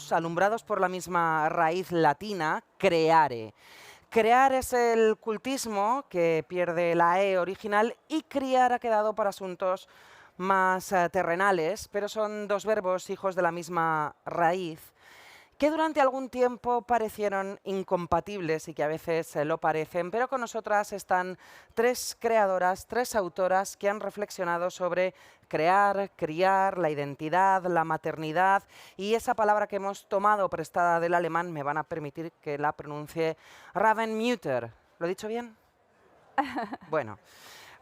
ambos alumbrados por la misma raíz latina, creare. Crear es el cultismo que pierde la E original y criar ha quedado para asuntos más terrenales, pero son dos verbos hijos de la misma raíz que durante algún tiempo parecieron incompatibles y que a veces lo parecen, pero con nosotras están tres creadoras, tres autoras que han reflexionado sobre crear, criar, la identidad, la maternidad y esa palabra que hemos tomado prestada del alemán, me van a permitir que la pronuncie, Ravenmutter. ¿Lo he dicho bien? Bueno.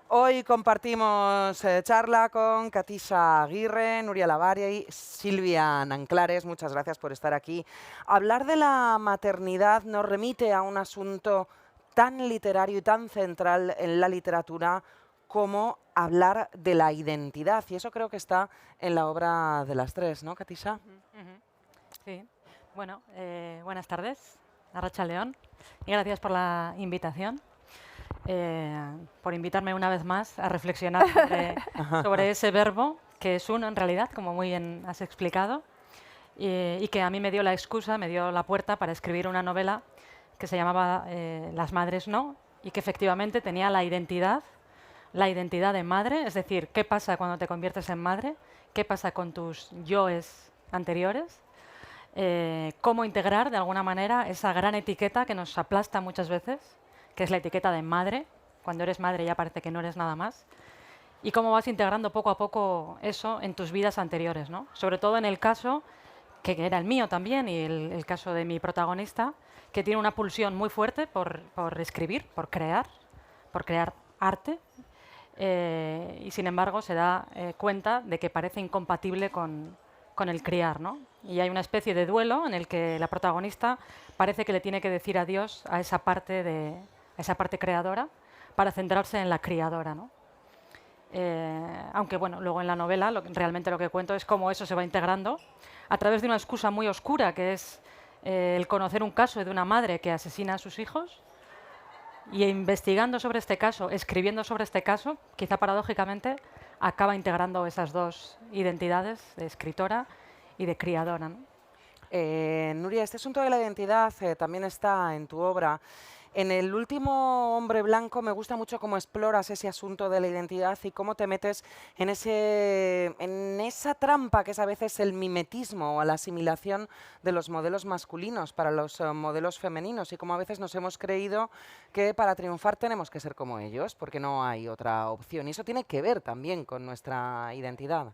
Hoy compartimos charla con Katisha Aguirre, Nuria Lavaria y Silvia Nanclares. Muchas gracias por estar aquí. Hablar de la maternidad nos remite a un asunto tan literario y tan central en la literatura como hablar de la identidad. Y eso creo que está en la obra de las tres, ¿no, Katisha? Sí. Bueno, buenas tardes, Arratsaldeon, y gracias por la invitación. Por invitarme una vez más a reflexionar sobre ese verbo, que es uno en realidad, como muy bien has explicado, y que a mí me dio la excusa, me dio la puerta para escribir una novela que se llamaba Las madres no, y que efectivamente tenía la identidad de madre, es decir, qué pasa cuando te conviertes en madre, qué pasa con tus yoes anteriores, cómo integrar de alguna manera esa gran etiqueta que nos aplasta muchas veces, que es la etiqueta de madre. Cuando eres madre ya parece que no eres nada más. Y cómo vas integrando poco a poco eso en tus vidas anteriores, ¿no? Sobre todo en el caso, que era el mío también, y el caso de mi protagonista, que tiene una pulsión muy fuerte por escribir, por crear arte, y sin embargo se da cuenta de que parece incompatible con el criar, ¿no? Y hay una especie de duelo en el que la protagonista parece que le tiene que decir adiós a esa parte creadora para centrarse en la criadora, ¿no? Aunque bueno, luego en la novela realmente lo que cuento es cómo eso se va integrando a través de una excusa muy oscura, que es el conocer un caso de una madre que asesina a sus hijos, y investigando sobre este caso, escribiendo sobre este caso, quizá paradójicamente acaba integrando esas dos identidades de escritora y de criadora, ¿no? Nuria, este asunto de la identidad también está en tu obra. En el último Hombre Blanco me gusta mucho cómo exploras ese asunto de la identidad y cómo te metes en esa trampa que es a veces el mimetismo o la asimilación de los modelos masculinos para los modelos femeninos, y cómo a veces nos hemos creído que para triunfar tenemos que ser como ellos porque no hay otra opción. Y eso tiene que ver también con nuestra identidad.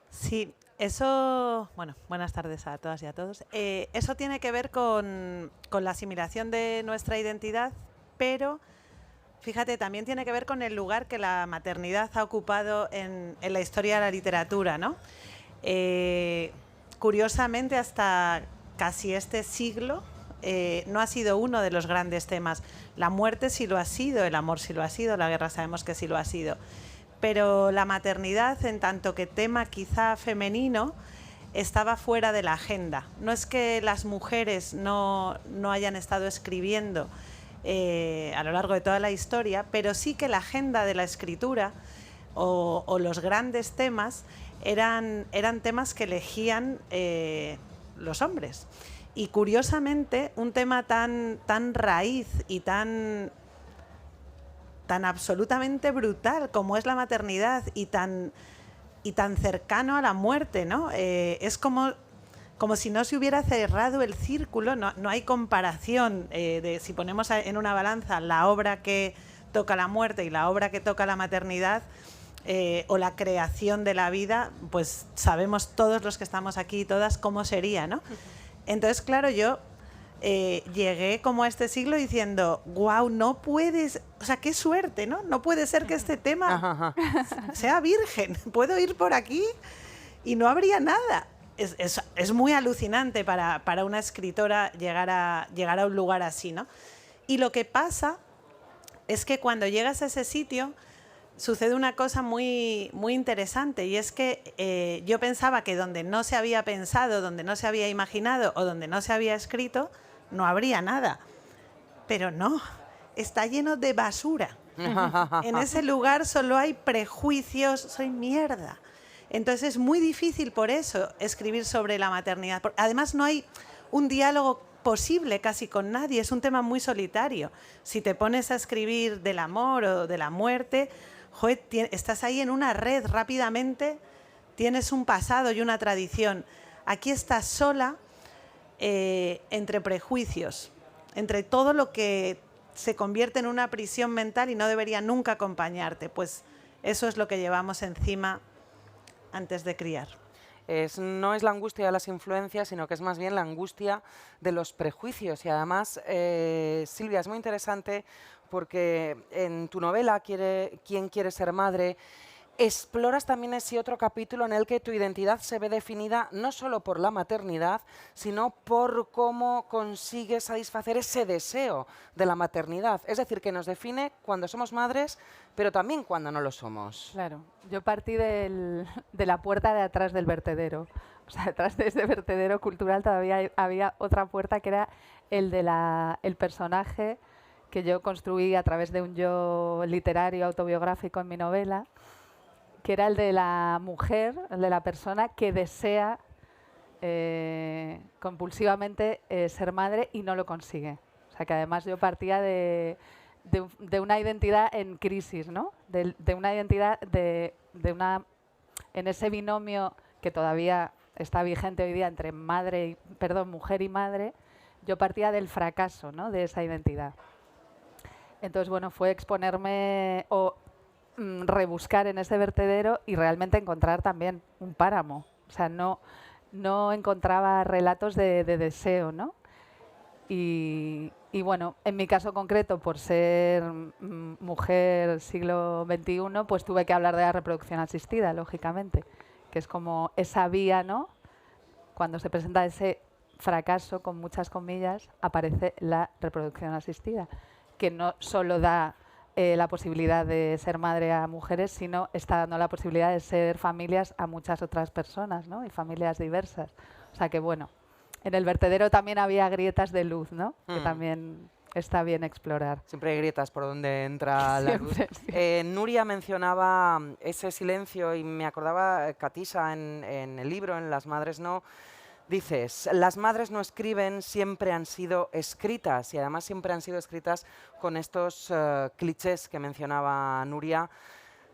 Sí, eso, bueno, buenas tardes a todas y a todos. Eso tiene que ver con la asimilación de nuestra identidad, pero fíjate, también tiene que ver con el lugar que la maternidad ha ocupado en la historia de la literatura, ¿no? Curiosamente, hasta casi este siglo no ha sido uno de los grandes temas. La muerte sí lo ha sido, el amor sí lo ha sido, la guerra sabemos que sí lo ha sido. Pero la maternidad, en tanto que tema quizá femenino, estaba fuera de la agenda. No es que las mujeres no hayan estado escribiendo a lo largo de toda la historia, pero sí que la agenda de la escritura o los grandes temas eran temas que elegían los hombres. Y curiosamente, un tema tan raíz y tan absolutamente brutal como es la maternidad y tan cercano a la muerte, ¿no? Es como si no se hubiera cerrado el círculo, no hay comparación de si ponemos en una balanza la obra que toca la muerte y la obra que toca la maternidad o la creación de la vida, pues sabemos todos los que estamos aquí, todas, cómo sería, ¿no? Entonces, claro, yo llegué como a este siglo diciendo, wow, no puedes, o sea, qué suerte, ¿no? No puede ser que este tema sea virgen. Puedo ir por aquí y no habría nada. Es muy alucinante para una escritora llegar a un lugar así, ¿no? Y lo que pasa es que cuando llegas a ese sitio sucede una cosa muy, muy interesante, y es que yo pensaba que donde no se había pensado, donde no se había imaginado o donde no se había escrito, no habría nada. Pero no, está lleno de basura. En ese lugar solo hay prejuicios, soy mierda. Entonces es muy difícil por eso escribir sobre la maternidad. Además no hay un diálogo posible casi con nadie, es un tema muy solitario. Si te pones a escribir del amor o de la muerte, joder, estás ahí en una red rápidamente, tienes un pasado y una tradición. Aquí estás sola entre prejuicios, entre todo lo que se convierte en una prisión mental y no debería nunca acompañarte. Pues eso es lo que llevamos encima antes de criar. No es la angustia de las influencias, sino que es más bien la angustia de los prejuicios. Y además, Silvia, es muy interesante porque en tu novela, ¿Quién quiere ser madre?, exploras también ese otro capítulo en el que tu identidad se ve definida no solo por la maternidad, sino por cómo consigues satisfacer ese deseo de la maternidad. Es decir, que nos define cuando somos madres, pero también cuando no lo somos. Claro, yo partí de la puerta de atrás del vertedero. O sea, detrás de ese vertedero cultural todavía había otra puerta que era el personaje que yo construí a través de un yo literario autobiográfico en mi novela, que era el de la mujer, el de la persona que desea compulsivamente ser madre y no lo consigue. O sea, que además yo partía de una identidad en crisis, ¿no? De una identidad en ese binomio que todavía está vigente hoy día entre mujer y madre, yo partía del fracaso, ¿no?, de esa identidad. Entonces, bueno, fue exponerme o rebuscar en ese vertedero y realmente encontrar también un páramo. O sea, no encontraba relatos de deseo, ¿no? Y bueno, en mi caso concreto, por ser mujer siglo XXI, pues tuve que hablar de la reproducción asistida, lógicamente, que es como esa vía, ¿no? Cuando se presenta ese fracaso, con muchas comillas, aparece la reproducción asistida, que no solo da la posibilidad de ser madre a mujeres, sino está dando la posibilidad de ser familias a muchas otras personas, ¿no? Y familias diversas. O sea que, bueno, en el vertedero también había grietas de luz, ¿no? Que también está bien explorar. Siempre hay grietas por donde entra la luz. Sí. Nuria mencionaba ese silencio y me acordaba, Katisa, en el libro, en Las madres no, dices, las madres no escriben, siempre han sido escritas y además siempre han sido escritas con estos clichés que mencionaba Nuria.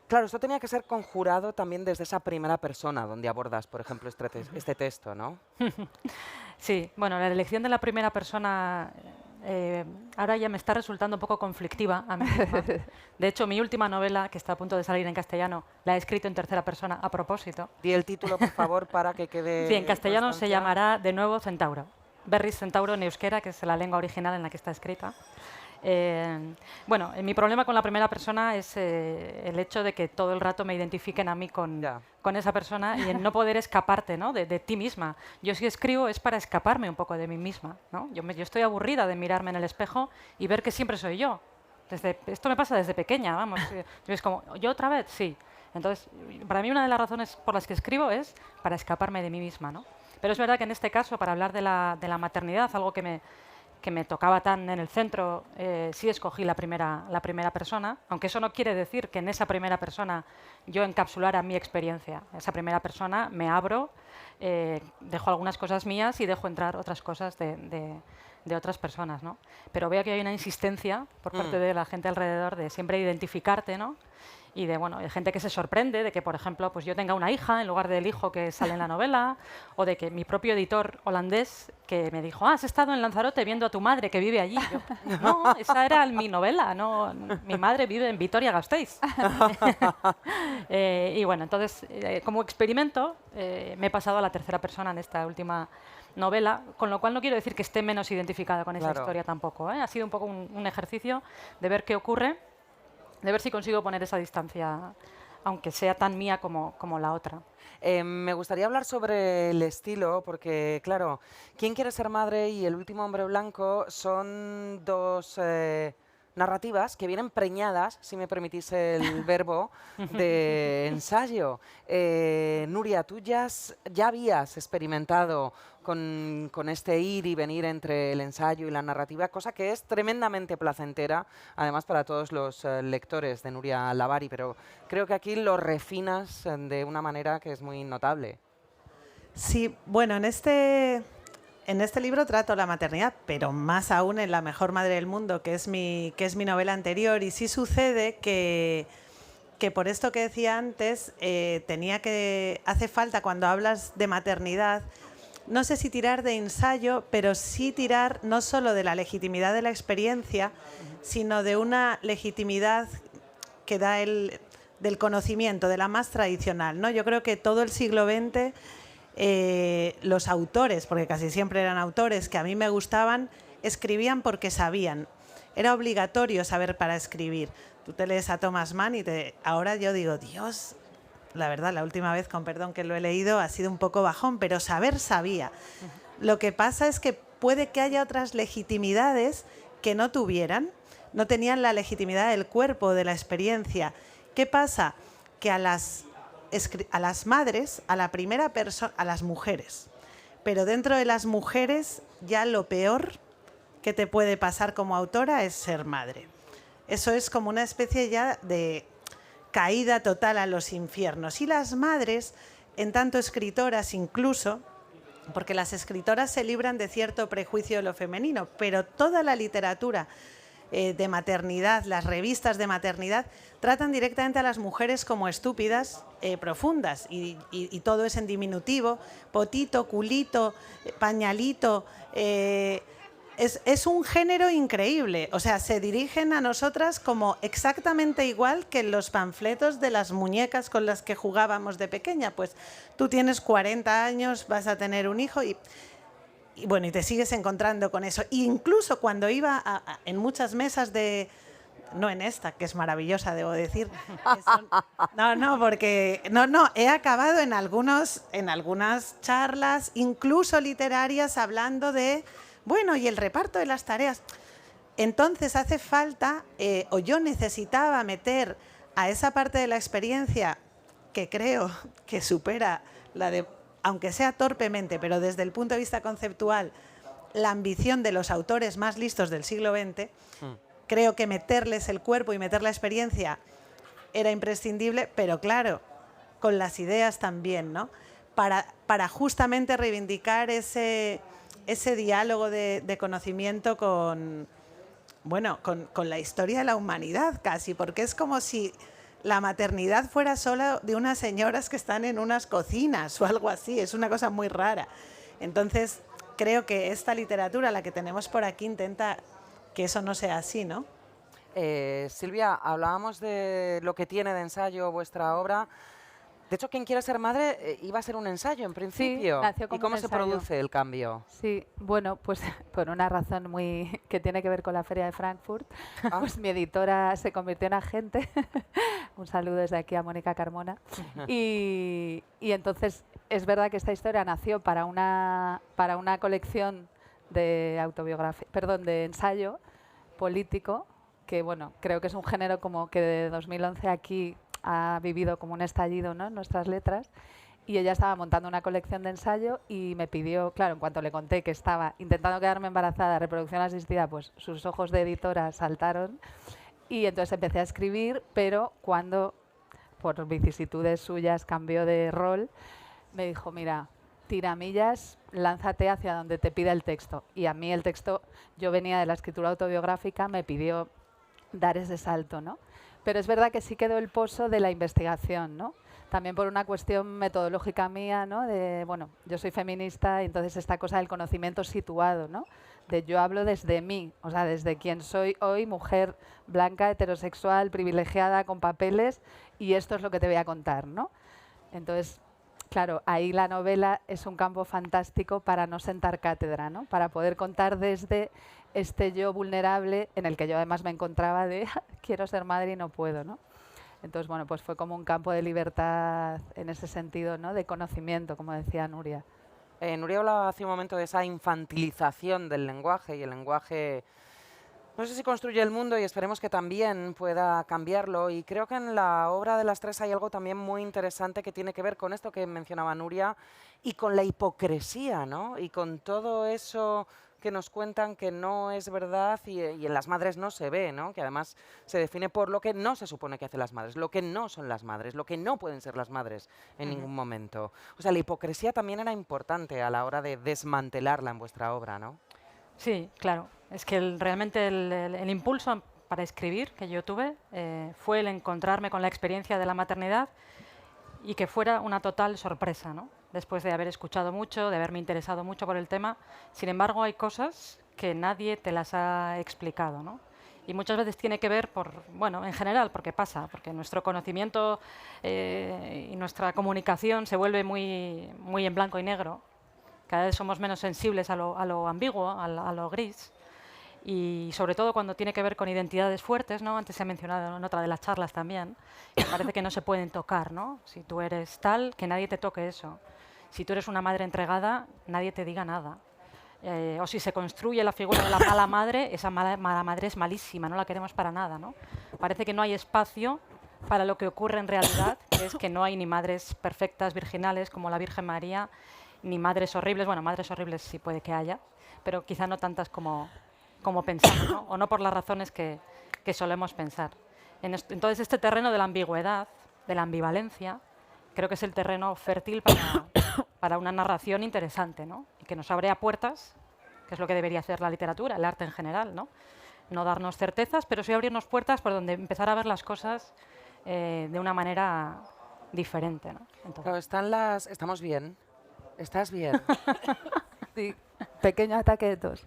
Claro, esto tenía que ser conjurado también desde esa primera persona donde abordas, por ejemplo, este texto, ¿no? Sí, bueno, la elección de la primera persona ahora ya me está resultando un poco conflictiva a mí misma. De hecho, mi última novela, que está a punto de salir en castellano, la he escrito en tercera persona a propósito. Di el título, por favor, para que quede Sí, en castellano constancia. se llamará de nuevo Centauro. Berriz Centauro en euskera, que es la lengua original en la que está escrita. Bueno, mi problema con la primera persona es el hecho de que todo el rato me identifiquen a mí con esa persona y en no poder escaparte, ¿no?, de ti misma. Yo si escribo es para escaparme un poco de mí misma, ¿no? Yo estoy aburrida de mirarme en el espejo y ver que siempre soy yo. Esto me pasa desde pequeña, vamos. Es como, ¿yo otra vez? Sí. Entonces, para mí una de las razones por las que escribo es para escaparme de mí misma, ¿no? Pero es verdad que en este caso, para hablar de la maternidad, algo que me tocaba tan en el centro, sí escogí la primera persona, aunque eso no quiere decir que en esa primera persona yo encapsulara mi experiencia. Esa primera persona me abro, dejo algunas cosas mías y dejo entrar otras cosas de otras personas, ¿no? Pero veo que hay una insistencia por parte de la gente alrededor de siempre identificarte, ¿no? Y de gente que se sorprende de que, por ejemplo, pues yo tenga una hija en lugar del hijo que sale en la novela, o de que mi propio editor holandés que me dijo, has estado en Lanzarote viendo a tu madre que vive allí. Yo, no, esa era mi novela, no, mi madre vive en Vitoria-Gasteiz. Y bueno, entonces, como experimento, me he pasado a la tercera persona en esta última novela, con lo cual no quiero decir que esté menos identificada con esa historia tampoco, ¿eh? Ha sido un poco un ejercicio de ver qué ocurre, de ver si consigo poner esa distancia, aunque sea tan mía como la otra. Me gustaría hablar sobre el estilo, porque, claro, ¿Quién quiere ser madre? Y El último hombre blanco son dos narrativas que vienen preñadas, si me permitís el verbo, de ensayo. Nuria, tú ya habías experimentado con este ir y venir entre el ensayo y la narrativa, cosa que es tremendamente placentera, además para todos los lectores de Nuria Lavari, pero creo que aquí lo refinas de una manera que es muy notable. Sí, bueno, en este libro trato la maternidad, pero más aún en La mejor madre del mundo, que es mi novela anterior, y sí sucede que por esto que decía antes, hace falta cuando hablas de maternidad, no sé si tirar de ensayo, pero sí tirar no solo de la legitimidad de la experiencia, sino de una legitimidad que da del conocimiento, de la más tradicional, ¿no? Yo creo que todo el siglo XX, los autores, porque casi siempre eran autores que a mí me gustaban, escribían porque sabían. Era obligatorio saber para escribir. Tú te lees a Thomas Mann y ahora yo digo, Dios, la verdad, la última vez, con perdón que lo he leído, ha sido un poco bajón, pero saber sabía. Lo que pasa es que puede que haya otras legitimidades que no tuvieran, no tenían la legitimidad del cuerpo, de la experiencia. ¿Qué pasa? Que a las madres, a la primera persona, a las mujeres, pero dentro de las mujeres ya lo peor que te puede pasar como autora es ser madre. Eso es como una especie ya de caída total a los infiernos. Y las madres, en tanto escritoras incluso, porque las escritoras se libran de cierto prejuicio de lo femenino, pero toda la literatura de maternidad, las revistas de maternidad, tratan directamente a las mujeres como estúpidas, profundas, y todo es en diminutivo, potito, culito, pañalito. Es un género increíble, o sea, se dirigen a nosotras como exactamente igual que en los panfletos de las muñecas con las que jugábamos de pequeña. Pues tú tienes 40 años, vas a tener un hijo y bueno, y te sigues encontrando con eso. E incluso cuando iba en muchas mesas de... No en esta, que es maravillosa, debo decir. He acabado en algunas charlas, incluso literarias, hablando de... Bueno, y el reparto de las tareas. Entonces hace falta, o yo necesitaba meter a esa parte de la experiencia que creo que supera la de, aunque sea torpemente, pero desde el punto de vista conceptual, la ambición de los autores más listos del siglo XX, creo que meterles el cuerpo y meter la experiencia era imprescindible, pero claro, con las ideas también, ¿no? Para justamente reivindicar ese diálogo de conocimiento con la historia de la humanidad casi, porque es como si la maternidad fuera solo de unas señoras que están en unas cocinas o algo así, es una cosa muy rara. Entonces, creo que esta literatura, la que tenemos por aquí, intenta que eso no sea así, ¿no? Silvia, hablábamos de lo que tiene de ensayo vuestra obra. De hecho, ¿Quién quiere ser madre? Iba a ser un ensayo en principio. Sí, nació como ¿Y cómo un se ensayo. produce el cambio? Sí, bueno, pues por una razón muy que tiene que ver con la Feria de Frankfurt, pues mi editora se convirtió en agente. Un saludo desde aquí a Mónica Carmona. Y entonces es verdad que esta historia nació para una colección de de ensayo político, que bueno, creo que es un género como que de 2011 aquí ha vivido como un estallido, ¿no?, en nuestras letras, y ella estaba montando una colección de ensayo y me pidió, claro, en cuanto le conté que estaba intentando quedarme embarazada, reproducción asistida, pues sus ojos de editora saltaron y entonces empecé a escribir, pero cuando, por vicisitudes suyas, cambió de rol, me dijo, mira, tiramillas, lánzate hacia donde te pida el texto. Y a mí el texto, yo venía de la escritura autobiográfica, me pidió dar ese salto, ¿no? Pero es verdad que sí quedó el pozo de la investigación, ¿no? También por una cuestión metodológica mía, ¿no? Bueno, yo soy feminista y entonces esta cosa del conocimiento situado, ¿no? De yo hablo desde mí, o sea, desde quien soy hoy, mujer blanca, heterosexual, privilegiada, con papeles, y esto es lo que te voy a contar, ¿no? Entonces, claro, ahí la novela es un campo fantástico para no sentar cátedra, ¿no? Para poder contar desde este yo vulnerable en el que yo además me encontraba de quiero ser madre y no puedo, ¿no? Entonces, bueno, pues fue como un campo de libertad en ese sentido, ¿no? De conocimiento, como decía Nuria. Nuria hablaba hace un momento de esa infantilización del lenguaje, y el lenguaje No sé si construye el mundo y esperemos que también pueda cambiarlo. Y creo que en la obra de las tres hay algo también muy interesante que tiene que ver con esto que mencionaba Nuria y con la hipocresía, ¿no? Y con todo eso que nos cuentan que no es verdad y en las madres no se ve, ¿no? Que además se define por lo que no se supone que hacen las madres, lo que no son las madres, lo que no pueden ser las madres en ningún momento. O sea, la hipocresía también era importante a la hora de desmantelarla en vuestra obra, ¿no? Sí, claro. Es que realmente el impulso para escribir que yo tuve fue el encontrarme con la experiencia de la maternidad y que fuera una total sorpresa, ¿no? Después de haber escuchado mucho, de haberme interesado mucho por el tema. Sin embargo, hay cosas que nadie te las ha explicado, ¿no? Y muchas veces tiene que ver bueno, en general, porque pasa, porque nuestro conocimiento y nuestra comunicación se vuelve muy, muy en blanco y negro. Cada vez somos menos sensibles a lo ambiguo, a lo gris. Y sobre todo cuando tiene que ver con identidades fuertes, ¿no? Antes se ha mencionado en otra de las charlas también, que parece que no se pueden tocar, ¿no? Si tú eres tal, que nadie te toque eso. Si tú eres una madre entregada, nadie te diga nada. O si se construye la figura de la mala madre, esa mala madre es malísima, no la queremos para nada, ¿no? Parece que no hay espacio para lo que ocurre en realidad, que es que no hay ni madres perfectas, virginales, como la Virgen María, ni madres horribles. Bueno, madres horribles sí puede que haya, pero quizá no tantas como pensamos, ¿no? O no por las razones que solemos pensar. Entonces, este terreno de la ambigüedad, de la ambivalencia, creo que es el terreno fértil para una narración interesante, ¿no? Y que nos abre a puertas, que es lo que debería hacer la literatura, el arte en general, ¿no? No darnos certezas, pero sí abrirnos puertas por donde empezar a ver las cosas de una manera diferente, ¿no? Entonces, Claro, estamos bien. ¿Estás bien? Sí, pequeño ataque de tos.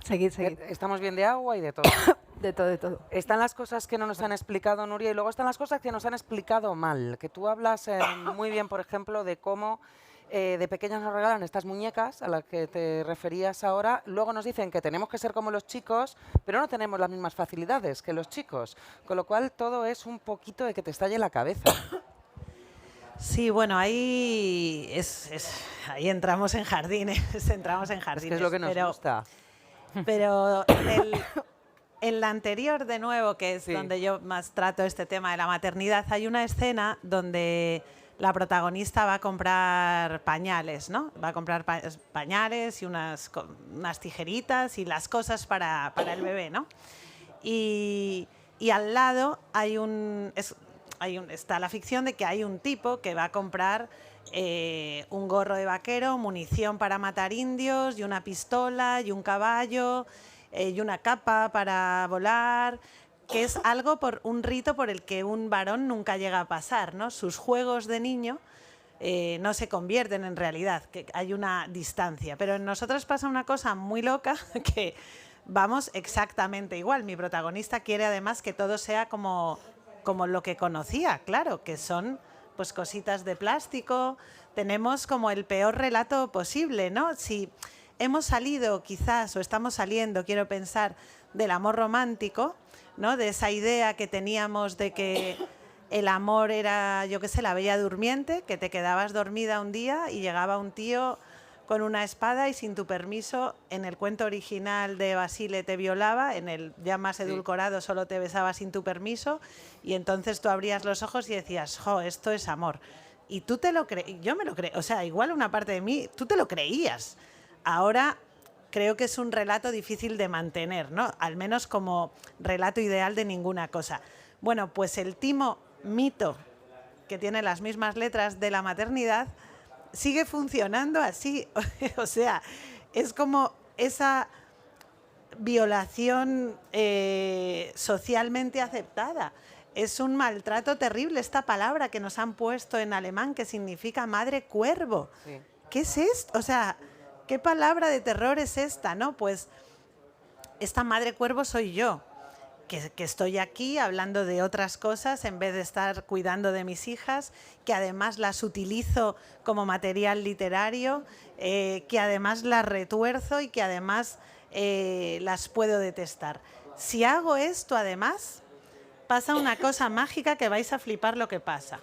Seguid. ¿Estamos bien de agua y de todo? De todo, de todo. Están las cosas que no nos han explicado, Nuria, y luego están las cosas que nos han explicado mal. Que tú hablas muy bien, por ejemplo, de cómo de pequeñas nos regalan estas muñecas a las que te referías ahora. Luego nos dicen que tenemos que ser como los chicos, pero no tenemos las mismas facilidades que los chicos. Con lo cual, todo es un poquito de que te estalle la cabeza. Sí, bueno, ahí entramos en jardines, Es que es lo que nos gusta. Pero en la anterior, de nuevo, que es donde yo más trato este tema de la maternidad, hay una escena donde la protagonista va a comprar pañales, ¿no? Va a comprar pañales y unas tijeritas y las cosas para el bebé, ¿no? Y al lado está la ficción de que hay un tipo que va a comprar un gorro de vaquero, munición para matar indios, y una pistola, y un caballo, y una capa para volar, que es un rito por el que un varón nunca llega a pasar, ¿no? Sus juegos de niño no se convierten en realidad, que hay una distancia. Pero en nosotros pasa una cosa muy loca, que vamos exactamente igual. Mi protagonista quiere además que todo sea como lo que conocía, claro, que son pues cositas de plástico. Tenemos como el peor relato posible, ¿no? Si hemos salido quizás, o estamos saliendo, quiero pensar, del amor romántico, ¿no? De esa idea que teníamos de que el amor era, yo qué sé, la bella durmiente, que te quedabas dormida un día y llegaba un tío con una espada y sin tu permiso, en el cuento original de Basile te violaba, en el ya más edulcorado solo te besaba sin tu permiso, y entonces tú abrías los ojos y decías, jo, esto es amor. Y tú te lo creías, yo me lo creo, o sea, igual una parte de mí, tú te lo creías. Ahora creo que es un relato difícil de mantener, ¿no? Al menos como relato ideal de ninguna cosa. Bueno, pues el timo mito, que tiene las mismas letras de la maternidad, sigue funcionando así. O sea, es como esa violación socialmente aceptada. Es un maltrato terrible esta palabra que nos han puesto en alemán, que significa madre cuervo. Sí. ¿Qué es esto? O sea, ¿qué palabra de terror es esta, no? Pues esta madre cuervo soy yo, que estoy aquí hablando de otras cosas en vez de estar cuidando de mis hijas, que además las utilizo como material literario, que además las retuerzo y que además las puedo detestar. Si hago esto, además, pasa una cosa mágica que vais a flipar lo que pasa.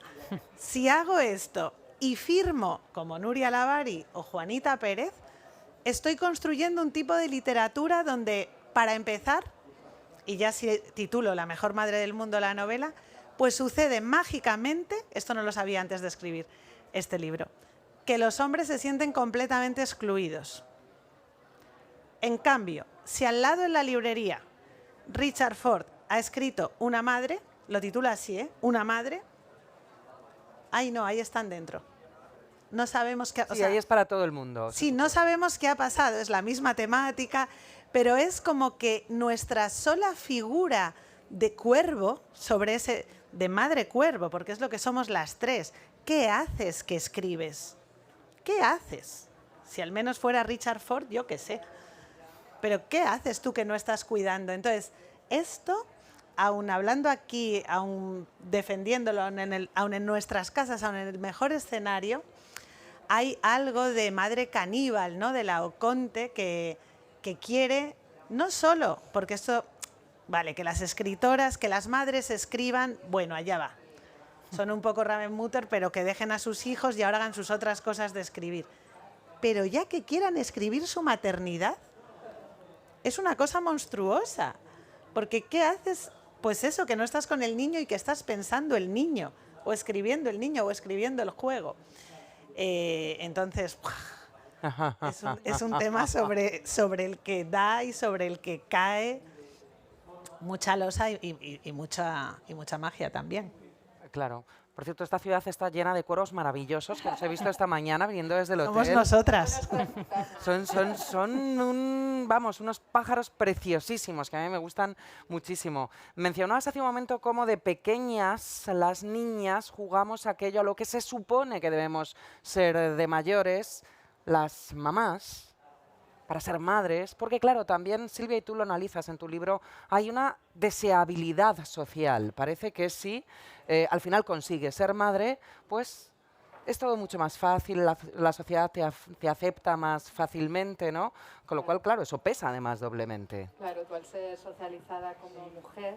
Si hago esto y firmo como Nuria Lavari o Juanita Pérez, estoy construyendo un tipo de literatura donde, para empezar, y ya si titulo La mejor madre del mundo la novela, pues sucede mágicamente, esto no lo sabía antes de escribir este libro, que los hombres se sienten completamente excluidos. En cambio, si al lado en la librería Richard Ford ha escrito Una madre, lo titula así, Una madre, ay no, ahí están dentro. No sabemos qué... Sí, ahí es para todo el mundo. Sí, no sabemos qué ha pasado, es la misma temática, pero es como que nuestra sola figura de cuervo, sobre ese, de madre cuervo, porque es lo que somos las tres. ¿Qué haces que escribes? ¿Qué haces? Si al menos fuera Richard Ford, yo qué sé. Pero ¿qué haces tú que no estás cuidando? Entonces, esto, aun hablando aquí, aun defendiéndolo, aun en nuestras casas, aun en el mejor escenario, hay algo de madre caníbal, ¿no? De Laoconte que quiere, no solo, porque esto, vale, que las escritoras, que las madres escriban, bueno, allá va. Son un poco Ravenmutter, pero que dejen a sus hijos y ahora hagan sus otras cosas de escribir. Pero ya que quieran escribir su maternidad, es una cosa monstruosa. Porque ¿qué haces? Pues eso, que no estás con el niño y que estás pensando el niño, o escribiendo el niño, o escribiendo el juego. Entonces, es un tema sobre el que da y sobre el que cae mucha losa y mucha magia también. Claro. Por cierto, esta ciudad está llena de cueros maravillosos que os he visto esta mañana viniendo desde el hotel. Somos nosotras. Vamos, unos pájaros preciosísimos que a mí me gustan muchísimo. Mencionabas hace un momento cómo de pequeñas las niñas jugamos aquello a lo que se supone que debemos ser de mayores, las mamás, para ser madres, porque claro, también, Silvia, y tú lo analizas en tu libro, hay una deseabilidad social. Parece que si al final consigues ser madre, pues es todo mucho más fácil, la sociedad te acepta más fácilmente, ¿no? Con lo cual, claro, eso pesa además doblemente. Claro, tú al ser socializada como mujer,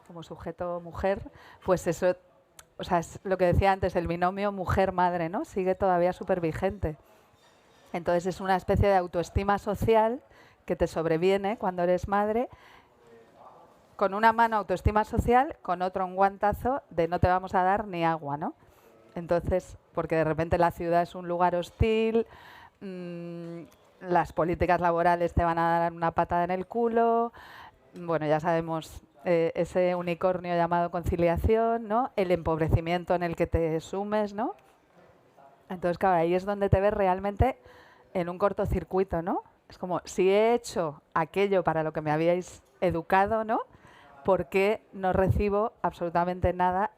como sujeto mujer, pues eso, o sea, es lo que decía antes, el binomio mujer-madre, ¿no? Sigue todavía súper vigente. Entonces es una especie de autoestima social que te sobreviene cuando eres madre, con una mano autoestima social, con otro un guantazo de no te vamos a dar ni agua, ¿no? Entonces, porque de repente la ciudad es un lugar hostil, las políticas laborales te van a dar una patada en el culo, bueno, ya sabemos ese unicornio llamado conciliación, ¿no? El empobrecimiento en el que te sumes, ¿no? Entonces, claro, ahí es donde te ves realmente en un cortocircuito, ¿no? Es como, si he hecho aquello para lo que me habíais educado, ¿no? ¿Por qué no recibo absolutamente nada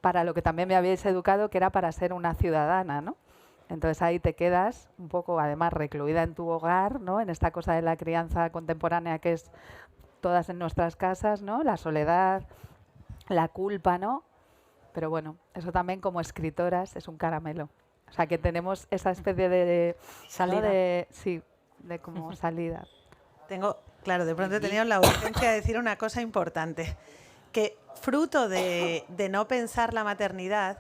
para lo que también me habíais educado, que era para ser una ciudadana, ¿no? Entonces ahí te quedas un poco, además, recluida en tu hogar, ¿no? En esta cosa de la crianza contemporánea que es todas en nuestras casas, ¿no? La soledad, la culpa, ¿no? Pero bueno, eso también como escritoras es un caramelo. O sea, que tenemos esa especie de salida. ¿no? Sí, de como salida. Claro, de pronto he tenido la urgencia de decir una cosa importante, que fruto de no pensar la maternidad,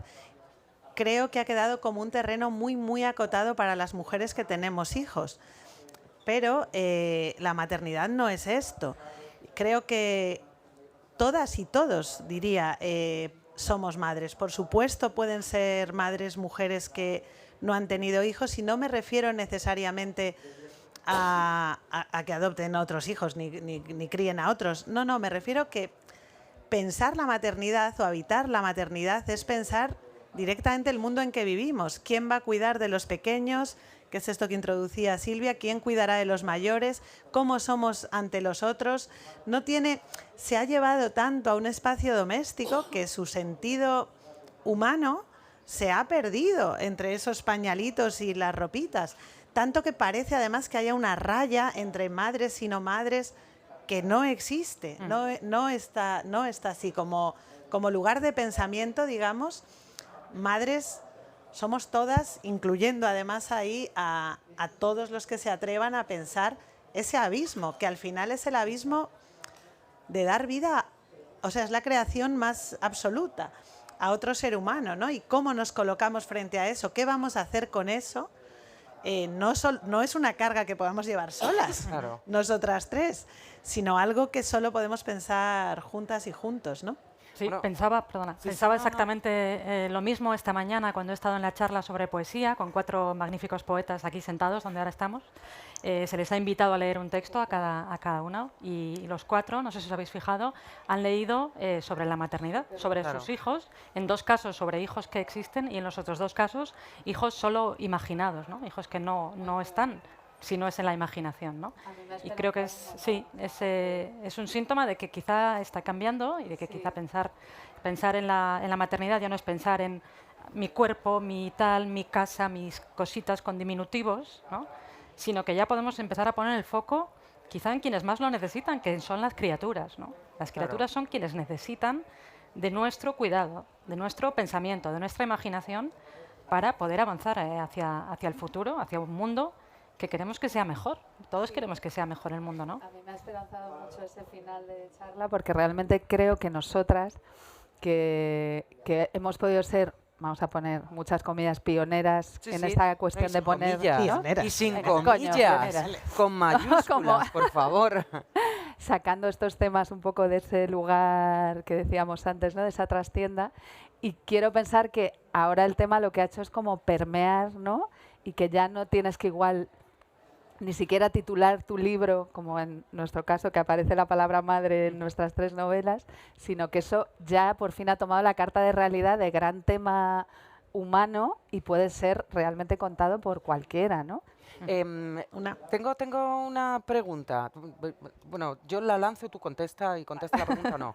creo que ha quedado como un terreno muy, muy acotado para las mujeres que tenemos hijos. Pero la maternidad no es esto. Creo que todas y todos, diría, somos madres. Por supuesto pueden ser madres mujeres que no han tenido hijos y no me refiero necesariamente a que adopten otros hijos ni críen a otros. No, me refiero que pensar la maternidad o habitar la maternidad es pensar directamente el mundo en que vivimos. ¿Quién va a cuidar de los pequeños? ¿Qué es esto que introducía Silvia? ¿Quién cuidará de los mayores? ¿Cómo somos ante los otros? Se ha llevado tanto a un espacio doméstico que su sentido humano se ha perdido entre esos pañalitos y las ropitas. Tanto que parece además que haya una raya entre madres y no madres que no existe. No está así. Como lugar de pensamiento, digamos, madres somos todas, incluyendo además ahí a todos los que se atrevan a pensar ese abismo, que al final es el abismo de dar vida, o sea, es la creación más absoluta a otro ser humano, ¿no? Y cómo nos colocamos frente a eso, qué vamos a hacer con eso, no es una carga que podamos llevar solas, Claro. nosotras tres, sino algo que solo podemos pensar juntas y juntos, ¿no? Sí, Bueno, pensaba exactamente lo mismo esta mañana cuando he estado en la charla sobre poesía con 4 magníficos poetas aquí sentados, donde ahora estamos. Se les ha invitado a leer un texto a cada uno y los 4, no sé si os habéis fijado, han leído sobre la maternidad, sobre Claro. sus hijos, en 2 casos sobre hijos que existen y en los otros 2 casos hijos solo imaginados, ¿no? Hijos que no están, si no es en la imaginación, ¿no? Y creo que es un síntoma de que quizá está cambiando y de que quizá pensar en la maternidad ya no es pensar en mi cuerpo, mi tal, mi casa, mis cositas con diminutivos, ¿no? Sino que ya podemos empezar a poner el foco quizá en quienes más lo necesitan, que son las criaturas, ¿no? Las criaturas son quienes necesitan de nuestro cuidado, de nuestro pensamiento, de nuestra imaginación para poder avanzar hacia el futuro, hacia un mundo que queremos que sea mejor. Todos queremos que sea mejor el mundo, ¿no? A mí me ha esperanzado mucho ese final de charla porque realmente creo que nosotras, que hemos podido ser, vamos a poner muchas comillas, pioneras Sí, en sí. esta cuestión Sin de poner... comillas. ¿no? Pioneras. Y sin Venga, coño, comillas, pioneras. con mayúsculas, por favor. Sacando estos temas un poco de ese lugar que decíamos antes, ¿no? De esa trastienda. Y quiero pensar que ahora el tema lo que ha hecho es como permear, ¿no? Y que ya no tienes que igual ni siquiera titular tu libro, como en nuestro caso, que aparece la palabra madre en nuestras 3 novelas, sino que eso ya por fin ha tomado la carta de realidad de gran tema humano y puede ser realmente contado por cualquiera, ¿no? Tengo una pregunta. Bueno, yo la lanzo y tú contesta la pregunta o no.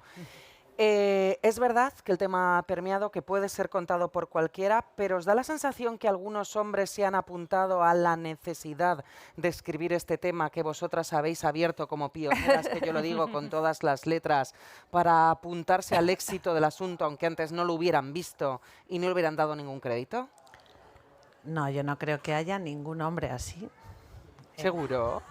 Es verdad que el tema ha permeado, que puede ser contado por cualquiera, pero ¿os da la sensación que algunos hombres se han apuntado a la necesidad de escribir este tema que vosotras habéis abierto como pioneras, que yo lo digo con todas las letras, para apuntarse al éxito del asunto, aunque antes no lo hubieran visto y no le hubieran dado ningún crédito? No, yo no creo que haya ningún hombre así ¿Seguro?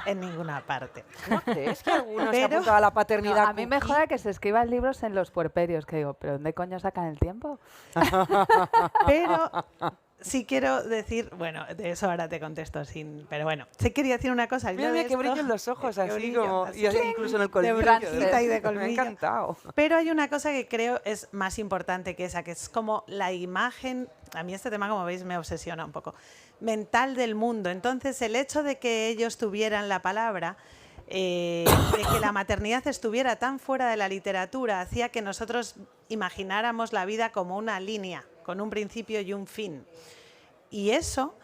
en ninguna parte. ¿No crees que alguno se ha Pero- apuntado a la No, paternidad a mí me cookie? joda que se escriban libros en los puerperios, que digo, ¿pero dónde coño sacan el tiempo? Pero sí quiero decir, bueno, de eso ahora te contesto sin... Pero bueno, sí quería decir una cosa. Mira, yo de mira que esto- brillan los ojos, que así brillan, como... así, Y así incluso en el colmillo. branquita y de Me ha colmillo. encantado. Pero hay una cosa que creo es más importante que esa, que es como la imagen, a mí este tema, como veis, me obsesiona un poco, mental del mundo. Entonces, el hecho de que ellos tuvieran la palabra, de que la maternidad estuviera tan fuera de la literatura, hacía que nosotros imagináramos la vida como una línea, con un principio y un fin. Y eso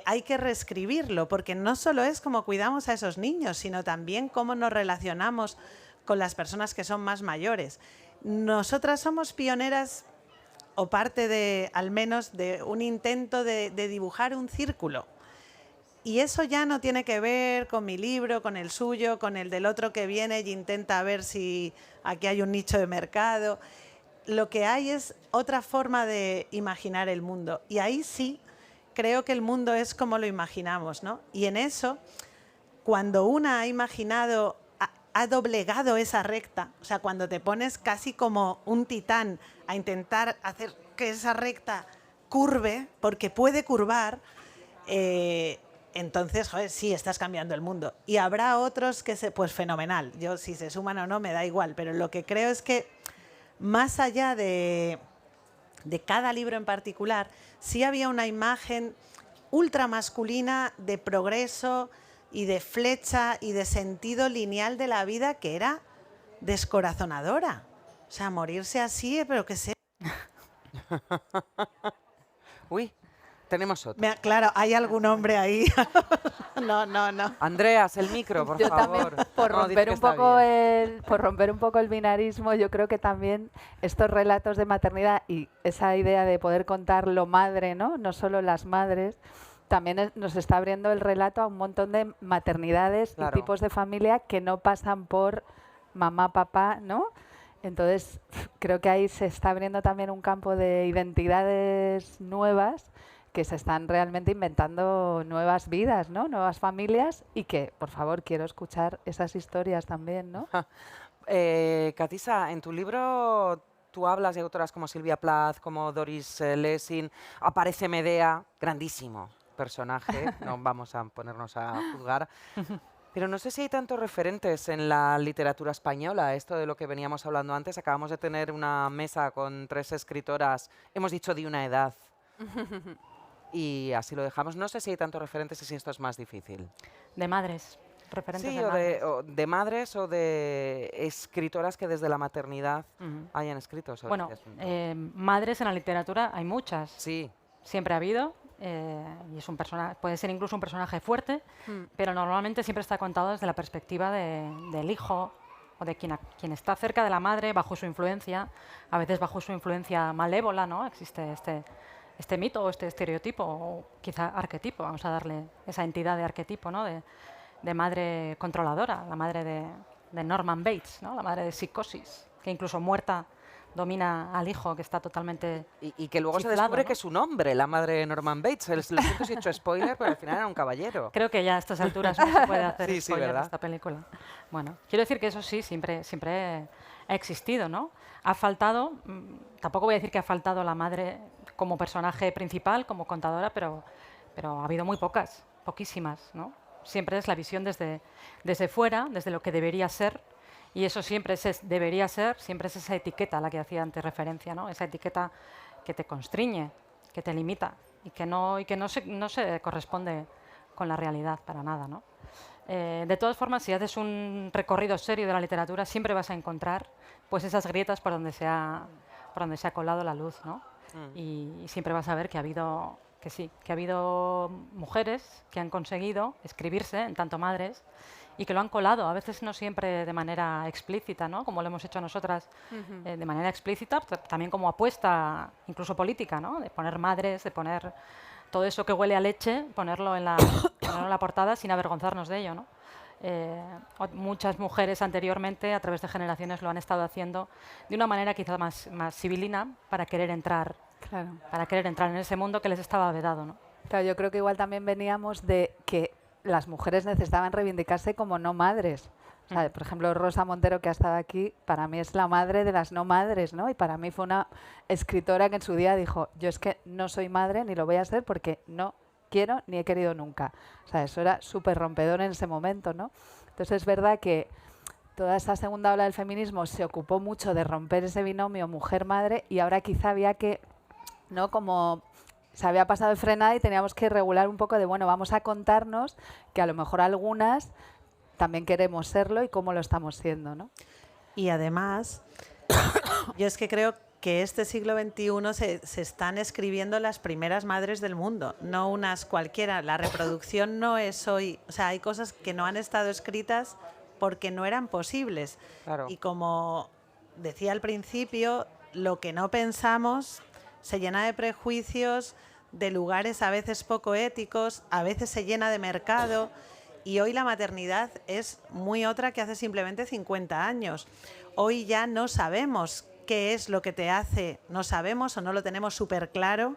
hay que reescribirlo, porque no solo es cómo cuidamos a esos niños, sino también cómo nos relacionamos con las personas que son más mayores. Nosotras somos pioneras, o parte de, al menos, de un intento de dibujar un círculo. Y eso ya no tiene que ver con mi libro, con el suyo, con el del otro que viene y intenta ver si aquí hay un nicho de mercado. Lo que hay es otra forma de imaginar el mundo. Y ahí sí creo que el mundo es como lo imaginamos, ¿no? Y en eso, cuando una ha imaginado, ha doblegado esa recta, o sea, cuando te pones casi como un titán a intentar hacer que esa recta curve, porque puede curvar, entonces, joder, sí, estás cambiando el mundo. Y habrá otros que pues fenomenal. Yo, si se suman o no, me da igual. Pero lo que creo es que, más allá de cada libro en particular, sí había una imagen ultramasculina de progreso y de flecha y de sentido lineal de la vida que era descorazonadora. O sea, morirse así, pero que sea... Uy, tenemos otro. Claro, hay algún hombre ahí. No, no, no. Andreas, el micro, por Yo favor. también, por No, dice romper que un está poco bien. por romper un poco el binarismo, yo creo que también estos relatos de maternidad y esa idea de poder contar lo madre, ¿no? No solo las madres, también nos está abriendo el relato a un montón de maternidades Claro. y tipos de familia que no pasan por mamá, papá, ¿no? Entonces, creo que ahí se está abriendo también un campo de identidades nuevas que se están realmente inventando nuevas vidas, ¿no? Nuevas familias y que, por favor, quiero escuchar esas historias también, ¿no? Catisa, en tu libro tú hablas de autoras como Silvia Plath, como Doris Lessing, aparece Medea, grandísimo, personaje, no vamos a ponernos a juzgar. Pero no sé si hay tantos referentes en la literatura española, esto de lo que veníamos hablando antes. Acabamos de tener una mesa con 3 escritoras, hemos dicho de una edad, y así lo dejamos. No sé si hay tantos referentes y si esto es más difícil. De madres, referentes Sí, de madres. o de madres o de escritoras que desde la maternidad Ujú. hayan escrito sobre Bueno, este asunto. madres en la literatura hay muchas. Sí, Siempre ha habido, y es un puede ser incluso un personaje fuerte, pero normalmente siempre está contado desde la perspectiva del hijo o de quien está cerca de la madre, bajo su influencia, a veces bajo su influencia malévola, ¿no? Existe este mito o este estereotipo, o quizá arquetipo, vamos a darle esa entidad de arquetipo, ¿no? De madre controladora, la madre de Norman Bates, ¿no? La madre de Psicosis, que incluso muerta domina al hijo, que está totalmente y que luego se chiflado, descubre ¿no? que es un hombre, la madre de Norman Bates. Lo siento si he hecho spoiler, pero al final era un caballero. Creo que ya a estas alturas no se puede hacer Sí, sí, spoiler de ¿verdad? esta película. Bueno, quiero decir que eso sí, siempre ha existido, ¿no? Ha faltado, tampoco voy a decir que ha faltado la madre como personaje principal, como contadora, pero ha habido muy pocas, poquísimas, ¿no? Siempre es la visión desde fuera, desde lo que debería ser, y eso siempre debería ser, siempre es esa etiqueta a la que hacía antes referencia, ¿no? Esa etiqueta que te constriñe, que te limita y que no se corresponde con la realidad para nada, ¿no? De todas formas, si haces un recorrido serio de la literatura, siempre vas a encontrar pues esas grietas por donde se ha colado la luz, ¿no? Y siempre vas a ver que ha habido mujeres que han conseguido escribirse, en tanto madres, y que lo han colado, a veces no siempre de manera explícita, ¿no? Como lo hemos hecho nosotras, de manera explícita, también como apuesta incluso política, ¿no? De poner madres, de poner todo eso que huele a leche, ponerlo en la portada sin avergonzarnos de ello, ¿no? Muchas mujeres anteriormente, a través de generaciones, lo han estado haciendo de una manera quizá más civilina para querer entrar Claro. en ese mundo que les estaba vedado, ¿no? Claro, yo creo que igual también veníamos de que las mujeres necesitaban reivindicarse como no madres. O sea, por ejemplo, Rosa Montero, que ha estado aquí, para mí es la madre de las no madres, ¿no? Y para mí fue una escritora que en su día dijo, yo es que no soy madre ni lo voy a ser porque no quiero ni he querido nunca. O sea, eso era súper rompedor en ese momento, ¿no? Entonces es verdad que toda esta segunda ola del feminismo se ocupó mucho de romper ese binomio mujer-madre y ahora quizá había que, ¿no? Como se había pasado de frenada y teníamos que regular un poco de, bueno, vamos a contarnos que a lo mejor algunas también queremos serlo y cómo lo estamos siendo, ¿no? Y además, yo es que creo que este siglo XXI se están escribiendo las primeras madres del mundo, no unas cualquiera. La reproducción no es hoy, o sea, hay cosas que no han estado escritas porque no eran posibles. Claro. Y como decía al principio, lo que no pensamos se llena de prejuicios, de lugares a veces poco éticos, a veces se llena de mercado. Y hoy la maternidad es muy otra que hace simplemente 50 años. Hoy ya no sabemos qué es lo que te hace, no sabemos o no lo tenemos súper claro,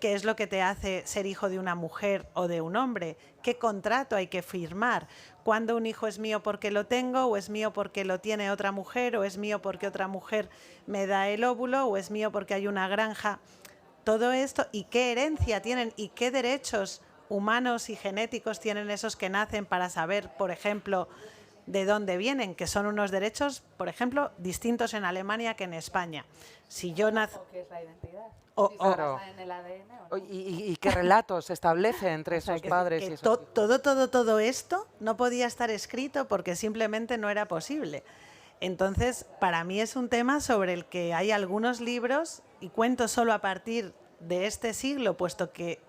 qué es lo que te hace ser hijo de una mujer o de un hombre, qué contrato hay que firmar, cuándo un hijo es mío porque lo tengo o es mío porque lo tiene otra mujer o es mío porque otra mujer me da el óvulo o es mío porque hay una granja. Todo esto y qué herencia tienen y qué derechos humanos y genéticos tienen esos que nacen para saber, por ejemplo, de dónde vienen, que son unos derechos, por ejemplo, distintos en Alemania que en España. Si yo nazco... ¿Qué es la identidad? Claro. ¿En el ADN O- y qué relatos se establece entre esos padres y que esos hijos. todo esto no podía estar escrito porque simplemente no era posible. Entonces, para mí es un tema sobre el que hay algunos libros y cuento solo a partir de este siglo, puesto que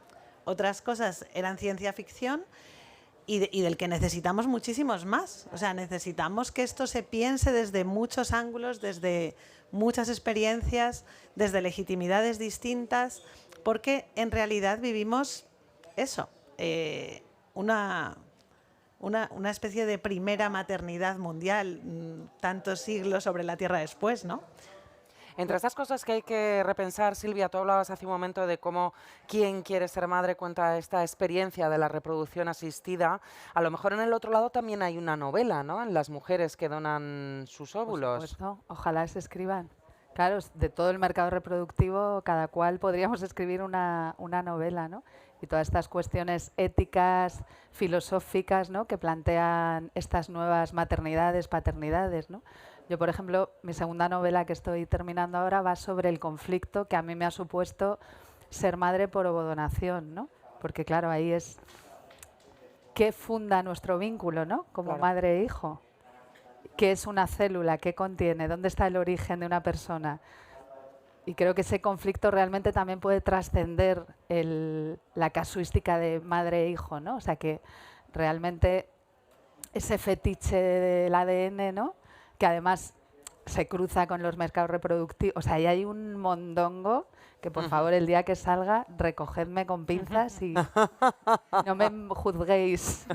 otras cosas eran ciencia ficción y del que necesitamos muchísimos más. O sea, necesitamos que esto se piense desde muchos ángulos, desde muchas experiencias, desde legitimidades distintas, porque en realidad vivimos eso, una especie de primera maternidad mundial, tantos siglos sobre la Tierra después, ¿no? Entre estas cosas que hay que repensar, Silvia, tú hablabas hace un momento de cómo quien quiere ser madre cuenta esta experiencia de la reproducción asistida. A lo mejor en el otro lado también hay una novela, ¿no? En las mujeres que donan sus Por óvulos. supuesto, ojalá se escriban. Claro, de todo el mercado reproductivo, cada cual podríamos escribir una novela, ¿no? Y todas estas cuestiones éticas, filosóficas, ¿no? Que plantean estas nuevas maternidades, paternidades, ¿no? Yo, por ejemplo, mi segunda novela que estoy terminando ahora va sobre el conflicto que a mí me ha supuesto ser madre por ovodonación, ¿no? Porque, claro, ahí es qué funda nuestro vínculo, ¿no? Como Claro. madre e hijo. ¿Qué es una célula? ¿Qué contiene? ¿Dónde está el origen de una persona? Y creo que ese conflicto realmente también puede trascender la casuística de madre e hijo, ¿no? O sea, que realmente ese fetiche del ADN, ¿no? Que además se cruza con los mercados reproductivos. O sea, ahí hay un mondongo que, por favor, el día que salga, recogedme con pinzas y no me juzguéis.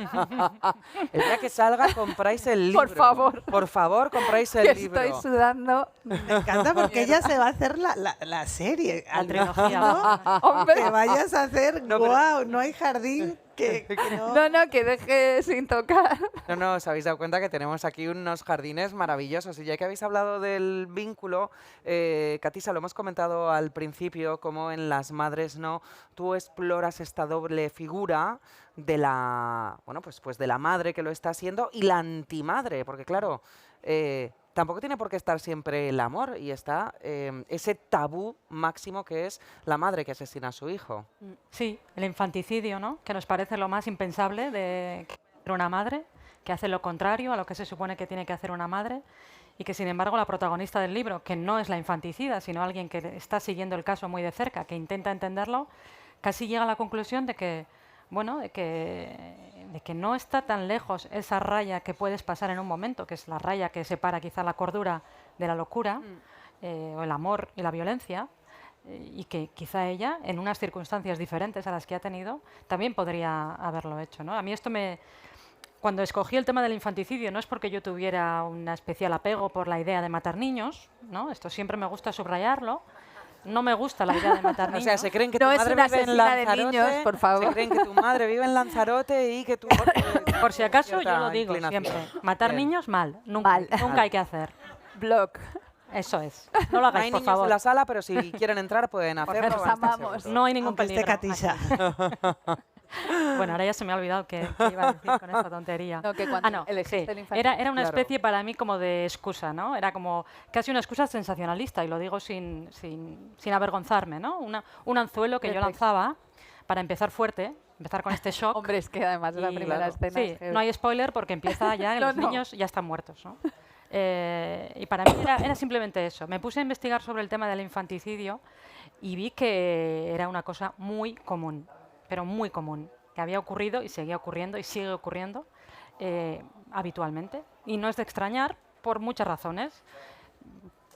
El día que salga, compráis el libro. Por favor. Por favor, compráis el Que libro. estoy sudando. Me encanta porque ella se va a hacer la serie. La Al trilogía. ¿no? Hombre, Que vayas a hacer, No, pero- guau, no hay jardín que no. no, que deje sin tocar. No, os habéis dado cuenta que tenemos aquí unos jardines maravillosos. Y ya que habéis hablado del vínculo, Katisa, lo hemos comentado al principio, como en Las Madres No, tú exploras esta doble figura de la, bueno, pues de la madre que lo está haciendo y la antimadre, porque claro, tampoco tiene por qué estar siempre el amor y está ese tabú máximo que es la madre que asesina a su hijo. Sí, el infanticidio, ¿no? Que nos parece lo más impensable de una madre, que hace lo contrario a lo que se supone que tiene que hacer una madre, y que sin embargo la protagonista del libro, que no es la infanticida, sino alguien que está siguiendo el caso muy de cerca, que intenta entenderlo, casi llega a la conclusión de que, bueno, de que no está tan lejos esa raya que puedes pasar en un momento, que es la raya que separa quizá la cordura de la locura, o el amor y la violencia, y que quizá ella, en unas circunstancias diferentes a las que ha tenido, también podría haberlo hecho, ¿no? A mí esto cuando escogí el tema del infanticidio no es porque yo tuviera un especial apego por la idea de matar niños, ¿no? Esto siempre me gusta subrayarlo. No me gusta la idea de matar O niños. sea, se creen que No tu es madre una vive en asesina de Lanzarote. niños, por favor. Se creen que tu madre vive en Lanzarote y que tú... Por si acaso, yo cierta lo digo inclinación. siempre. Matar Bien. niños, mal. Nunca, Mal. nunca hay que hacer. Blog. Eso es. No lo No hagáis, hay por niños favor. en la sala, pero si quieren entrar pueden hacerlo. favor, van a estar amamos. seguros. No hay ningún Aunque esté peligro. Katisa. Bueno, ahora ya se me ha olvidado qué iba a decir con esta tontería. No, que cuando No, elegiste sí. el infantil. Era una Claro. especie para mí como de excusa, ¿no? Era como casi una excusa sensacionalista, y lo digo sin avergonzarme, ¿no? Un anzuelo que yo Pretexto. lanzaba para empezar fuerte, empezar con este shock. Hombre, es que además de la Y- primera Claro. escena. Sí, es que- no hay spoiler porque empieza ya, No, los no. niños ya están muertos, ¿no? Y para mí era simplemente eso. Me puse a investigar sobre el tema del infanticidio y vi que era una cosa muy común, pero muy común, que había ocurrido y seguía ocurriendo y sigue ocurriendo habitualmente. Y no es de extrañar por muchas razones.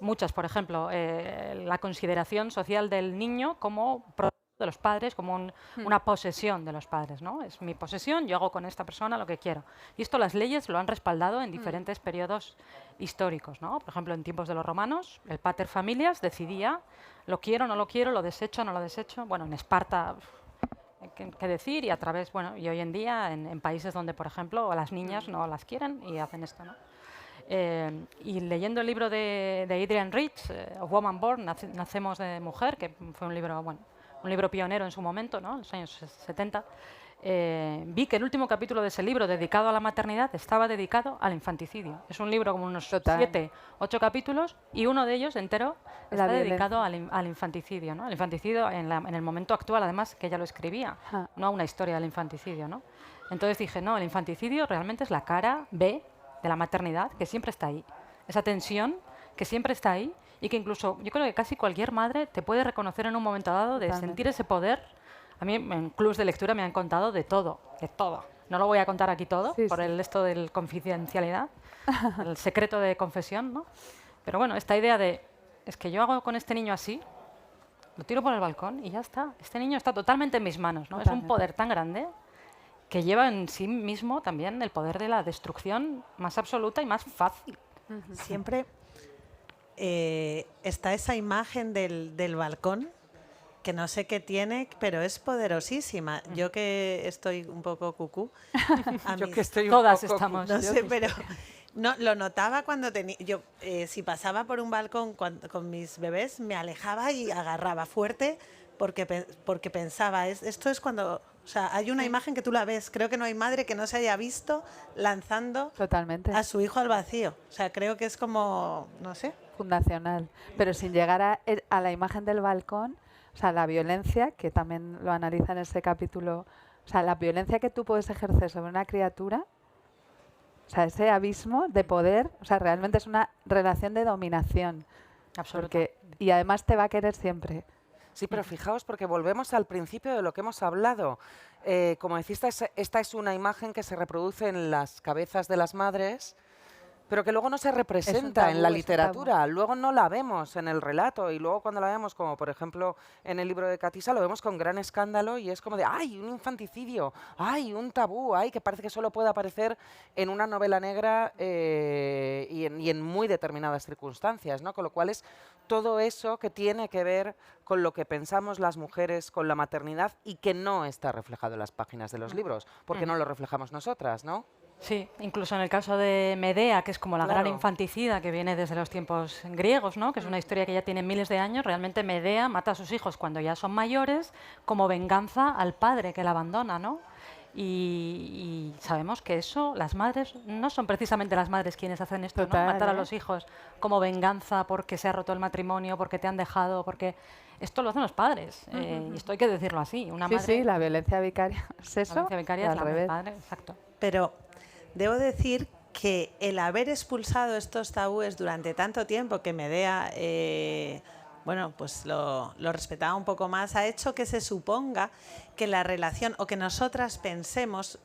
Muchas, por ejemplo, la consideración social del niño como producto de los padres, como una posesión de los padres, ¿no? Es mi posesión, yo hago con esta persona lo que quiero. Y esto las leyes lo han respaldado en diferentes periodos históricos, ¿no? Por ejemplo, en tiempos de los romanos, el pater familias decidía lo quiero, no lo quiero, lo desecho, no lo desecho. Bueno, en Esparta, qué decir, y a través, bueno, y hoy en día en países donde, por ejemplo, a las niñas no las quieren y hacen esto, ¿no? Y leyendo el libro de Adrienne Rich, Of Woman Born, Nacemos de Mujer, que fue un libro pionero en su momento, ¿no? En los años 70, vi que el último capítulo de ese libro dedicado a la maternidad estaba dedicado al infanticidio. Es un libro como unos Total. 7, 8 capítulos, y uno de ellos entero La está dedicado violencia. al infanticidio, ¿no? Al infanticidio en el momento actual, además, que ella lo escribía, Ajá. no a una historia del infanticidio, ¿no? Entonces dije, no, el infanticidio realmente es la cara B de la maternidad, que siempre está ahí. Esa tensión que siempre está ahí y que incluso yo creo que casi cualquier madre te puede reconocer en un momento dado de Totalmente. sentir ese poder. A mí en clubs de lectura me han contado de todo, de todo. No lo voy a contar aquí todo Sí, por sí. esto del confidencialidad, el secreto de confesión, ¿no? Pero bueno, esta idea de, es que yo hago con este niño así, lo tiro por el balcón y ya está. Este niño está totalmente en mis manos, ¿no? Es un Totalmente. poder tan grande que lleva en sí mismo también el poder de la destrucción más absoluta y más fácil. Siempre está esa imagen del balcón, que no sé qué tiene, pero es poderosísima. Yo que estoy un poco cucú, a Yo mí- que estoy un Todas poco estamos. no yo sé, que- pero No, lo notaba cuando tenía. Yo, si pasaba por un balcón con mis bebés, me alejaba y agarraba fuerte porque pensaba, esto es cuando. O sea, hay una imagen que tú la ves. Creo que no hay madre que no se haya visto lanzando Totalmente. a su hijo al vacío. O sea, creo que es como. No sé. Fundacional. Pero sin llegar a la imagen del balcón, o sea, la violencia, que también lo analiza en ese capítulo, o sea, la violencia que tú puedes ejercer sobre una criatura. O sea, ese abismo de poder, o sea, realmente es una relación de dominación. Absolutamente. Y además te va a querer siempre. Sí, pero fijaos, porque volvemos al principio de lo que hemos hablado. Como decís, esta es una imagen que se reproduce en las cabezas de las madres, pero que luego no se representa en la tabú, es un tabú. literatura. Luego no la vemos en el relato y luego cuando la vemos, como por ejemplo en el libro de Katisa, lo vemos con gran escándalo y es como de ¡ay, un infanticidio! ¡Ay, un tabú! ¡Ay, que parece que solo puede aparecer en una novela negra y en muy determinadas circunstancias, ¿no? Con lo cual es todo eso que tiene que ver con lo que pensamos las mujeres, con la maternidad y que no está reflejado en las páginas de los libros, porque no lo reflejamos nosotras, ¿no? Sí, incluso en el caso de Medea, que es como la gran Claro. infanticida que viene desde los tiempos griegos, ¿no? Que es una historia que ya tiene miles de años, realmente Medea mata a sus hijos cuando ya son mayores como venganza al padre que la abandona, ¿no? Y sabemos que eso, las madres, no son precisamente las madres quienes hacen esto, ¿no? Total, Matar a ¿eh? los hijos como venganza porque se ha roto el matrimonio, porque te han dejado, porque... Esto lo hacen los padres, y esto hay que decirlo así. Una Sí, madre, sí, la violencia vicaria es la eso. violencia vicaria y es al la del revés. padre, exacto. Pero debo decir que el haber expulsado estos tabúes durante tanto tiempo, que Medea, bueno, pues lo respetaba un poco más, ha hecho que se suponga que la relación, o que nosotras pensemos,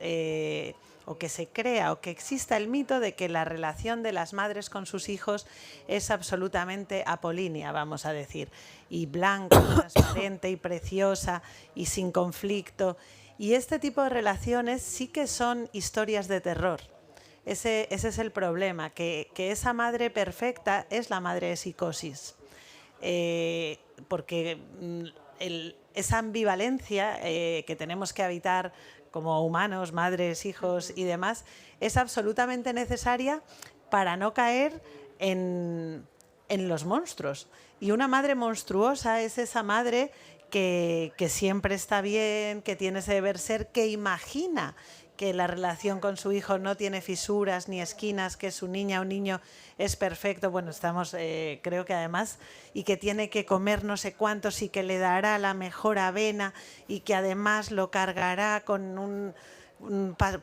o que se crea, o que exista el mito de que la relación de las madres con sus hijos es absolutamente apolínea, vamos a decir, y blanca, y transparente, y preciosa, y sin conflicto. Y este tipo de relaciones sí que son historias de terror. Ese es el problema, que esa madre perfecta es la madre de psicosis. Porque esa ambivalencia que tenemos que habitar como humanos, madres, hijos y demás, es absolutamente necesaria para no caer en los monstruos. Y una madre monstruosa es esa madre que siempre está bien, que tiene ese deber ser, que imagina que la relación con su hijo no tiene fisuras ni esquinas, que su niña o niño es perfecto. Bueno, estamos, creo que además, y que tiene que comer no sé cuántos y que le dará la mejor avena y que además lo cargará con un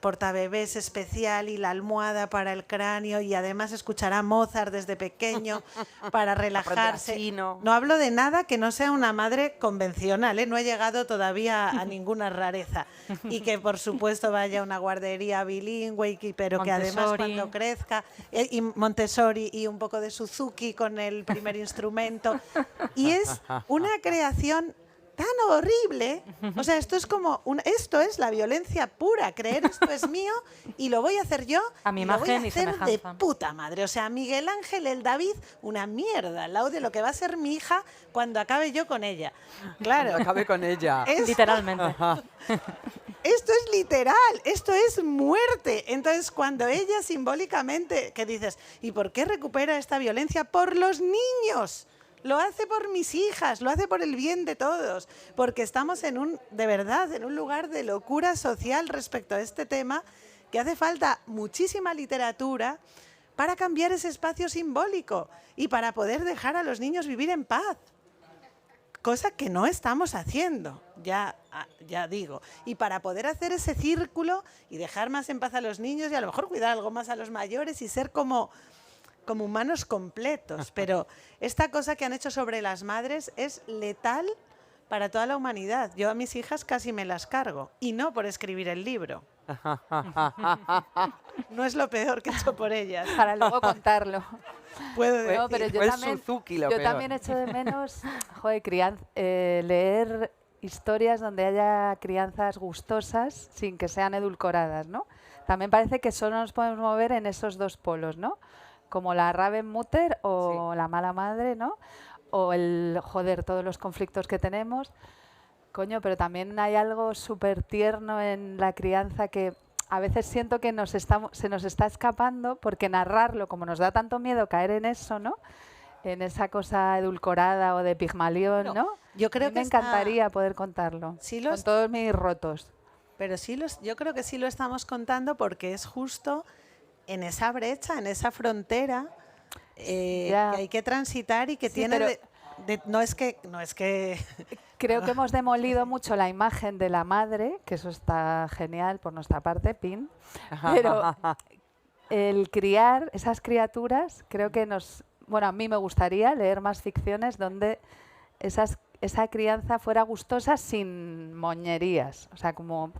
portabebés especial y la almohada para el cráneo y además escuchará Mozart desde pequeño para relajarse. chino. No hablo de nada que no sea una madre convencional, ¿eh? No he llegado todavía a ninguna rareza. Y que por supuesto vaya a una guardería bilingüe, pero que además Montessori. cuando crezca, y Montessori y un poco de Suzuki con el primer instrumento. Y es una creación tan horrible. O sea, esto es como esto es la violencia pura, creer esto es mío y lo voy a hacer yo A mi y lo voy a imagen y hacer de semejanza. puta madre. O sea, Miguel Ángel, el David, una mierda al lado de lo que va a ser mi hija cuando acabe yo con ella. Claro. Acabe con ella. Literalmente. Esto es literal, esto es muerte. Entonces, cuando ella simbólicamente, que dices, ¿y por qué recupera esta violencia? Por los niños. Lo hace por mis hijas, lo hace por el bien de todos, porque estamos de verdad, en un lugar de locura social respecto a este tema, que hace falta muchísima literatura para cambiar ese espacio simbólico y para poder dejar a los niños vivir en paz. Cosa que no estamos haciendo, ya digo. Y para poder hacer ese círculo y dejar más en paz a los niños y a lo mejor cuidar algo más a los mayores y ser como humanos completos. Pero esta cosa que han hecho sobre las madres es letal para toda la humanidad. Yo a mis hijas casi me las cargo. Y no por escribir el libro. No es lo peor que he hecho por ellas. Para luego contarlo. Puedo No, decir. pero yo Fue también, Suzuki lo yo peor. también echo de menos, joder, leer historias donde haya crianzas gustosas sin que sean edulcoradas, ¿no? También parece que solo nos podemos mover en esos dos polos, ¿no? Como la Rabenmutter o la mala madre, ¿no? O todos los conflictos que tenemos. Coño, pero también hay algo súper tierno en la crianza que a veces siento que se nos está escapando porque narrarlo, como nos da tanto miedo caer en eso, ¿no? En esa cosa edulcorada o de Pigmalión, No, ¿no? yo creo A mí que me encantaría poder contarlo, Sí con todos mis rotos. Pero yo creo que sí lo estamos contando porque es justo en esa brecha, en esa frontera que hay que transitar y que Sí, tiene... pero- no es que Creo que hemos demolido mucho la imagen de la madre, que eso está genial por nuestra parte, Pin, pero el criar esas criaturas, creo que bueno, a mí me gustaría leer más ficciones donde esa crianza fuera gustosa sin moñerías. O sea, como,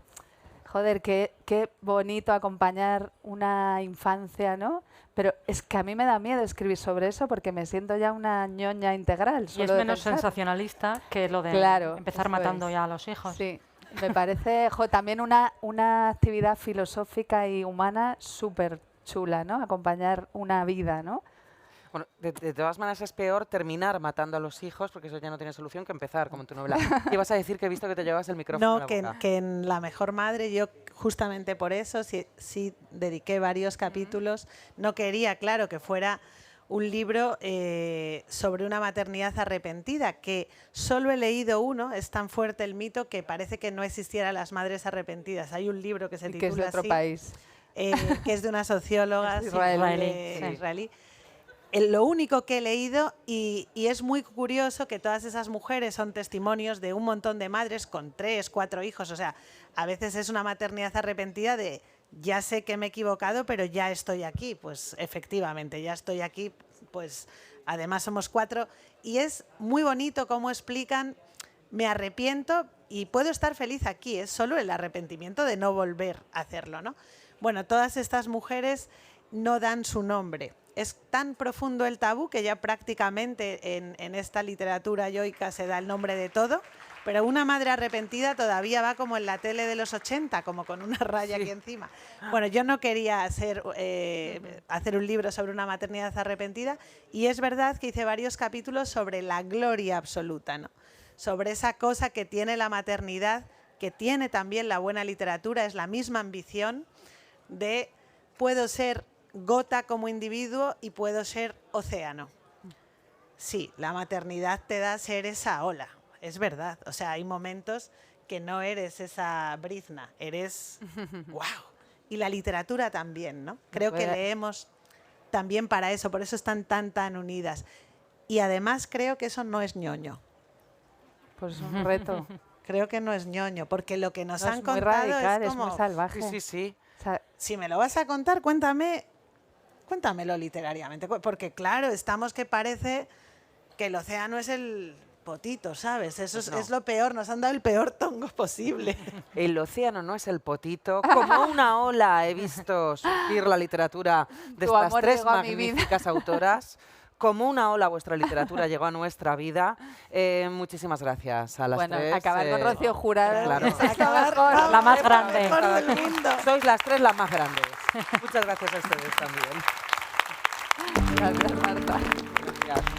joder, qué bonito acompañar una infancia, ¿no? Pero es que a mí me da miedo escribir sobre eso porque me siento ya una ñoña integral. Y es solo de menos pensar. sensacionalista que lo de Claro, empezar eso matando es. ya a los hijos. Sí, me parece también una actividad filosófica y humana súper chula, ¿no? Acompañar una vida, ¿no? Bueno, de todas maneras es peor terminar matando a los hijos, porque eso ya no tiene solución, que empezar, como en tu novela. Y vas a decir que he visto que te llevas el micrófono a No, la que, boca. que en La Mejor Madre yo justamente por eso sí dediqué varios capítulos. No quería, claro, que fuera un libro sobre una maternidad arrepentida, que solo he leído uno. Es tan fuerte el mito que parece que no existieran las madres arrepentidas. Hay un libro que se Y que es titula de otro así, país. que es de una socióloga Es israelí, israelí. Lo único que he leído, y es muy curioso que todas esas mujeres son testimonios de un montón de madres con 3, 4 hijos. O sea, a veces es una maternidad arrepentida de ya sé que me he equivocado, pero ya estoy aquí. Pues efectivamente, ya estoy aquí. Pues además somos 4. Y es muy bonito cómo explican, me arrepiento y puedo estar feliz aquí. Es solo el arrepentimiento de no volver a hacerlo, ¿no? Bueno, todas estas mujeres no dan su nombre. Es tan profundo el tabú que ya prácticamente en esta literatura yoica se da el nombre de todo, pero una madre arrepentida todavía va como en la tele de los 80, como con una raya aquí encima. Bueno, yo no quería hacer un libro sobre una maternidad arrepentida, y es verdad que hice varios capítulos sobre la gloria absoluta, ¿no? Sobre esa cosa que tiene la maternidad, que tiene también la buena literatura, es la misma ambición de puedo ser gota como individuo y puedo ser océano. Sí, la maternidad te da ser esa ola, es verdad. O sea, hay momentos que no eres esa brizna, eres wow. Y la literatura también, ¿no? Creo que leemos también para eso, por eso están tan unidas. Y además creo que eso no es ñoño. Pues es un reto. Creo que no es ñoño, porque lo que nos No, han es muy contado radical, es es muy como... salvaje. Sí, sí, sí. O sea, Si me lo vas a contar, cuéntamelo literariamente, porque claro, estamos que parece que el océano es el potito, ¿sabes? Eso Pues no. es lo peor, nos han dado el peor tongo posible. El océano no es el potito. Como una ola he visto surgir la literatura de Tu estas amor 3 llegó a mi vida. magníficas autoras. Como una ola vuestra literatura llegó a nuestra vida. Muchísimas gracias a las bueno, tres. acabar con Rocío Jurado. claro. es lo Acabar mejor. con La más lo grande. mejor del mundo. Sois las 3 las más grandes. Muchas gracias a ustedes también. Gracias, Marta. Gracias.